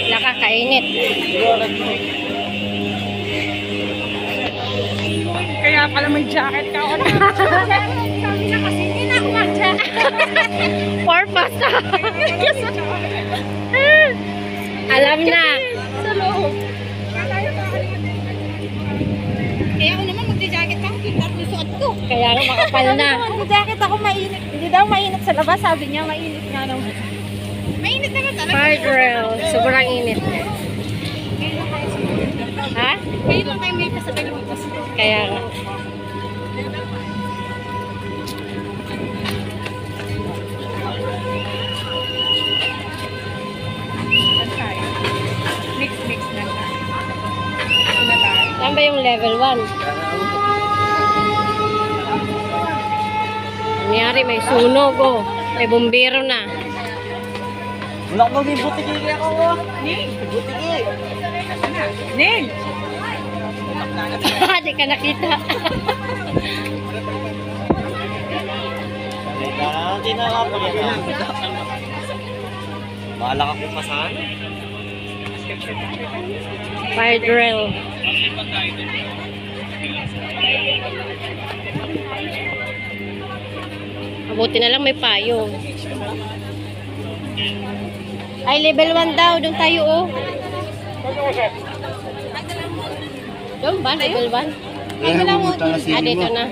Nakakainit. Kaya pala may jacket ka. Sabi na kasi, hindi na ako mag-jacket. Purpose. Alam na. Sa loob. Kaya ako naman mag-jacket ako. Kitap yung suot ko. Kaya nga makapal na. Mag-jacket ako mainit. Hindi daw mainit sa labas. Sabi niya mainit nga naman. Mainit naman talaga. Fire sobrang init. Ha? Ngayon lang tayo may pasabay lumabas. Kaya nga. Mix na tayo. Ano tayo? Saan ba yung level 1? Nangyari, may sunog oh. May bumbero na. Wala ko may butiki ako. Ning! Butiki. Ning! Di ka nakita. Hindi na ako yan. Bahala ka kung pasahan. Fire drill. Mabuti na lang may payong. Ay, level 1 daw. Doon tayo, oh. Doon ba? Level 1? Ah, dito na.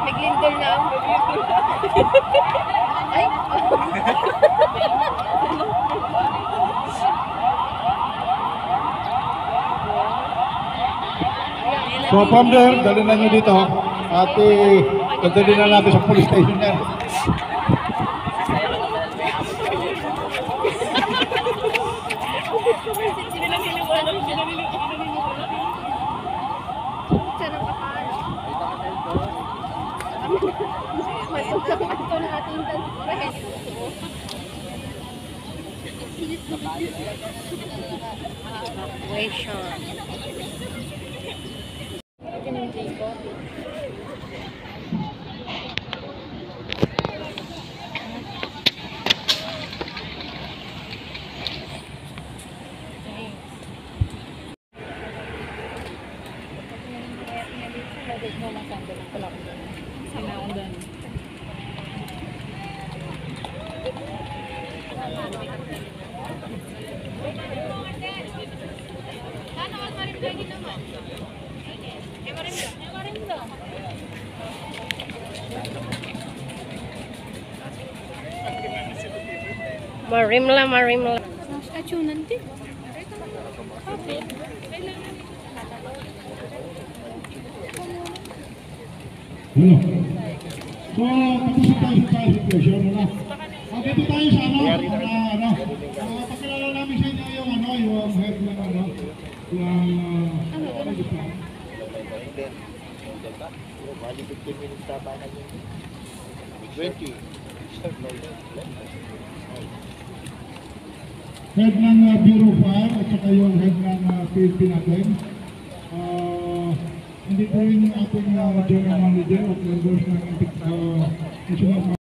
Naglindol na ako. Ay! So from there, dali na nyo dito at dali na natin sa police station yan. Marimla. Stationan din. So, tapos tayo sa situation, ano? Dito tayo sa pakilala namin sa inyo yung head ng Bali 15 minutes taba na yun. 20. head ng Bureau of Fire at saka yung head ng PNP natin. Hindi po yung ating general manager at members ng National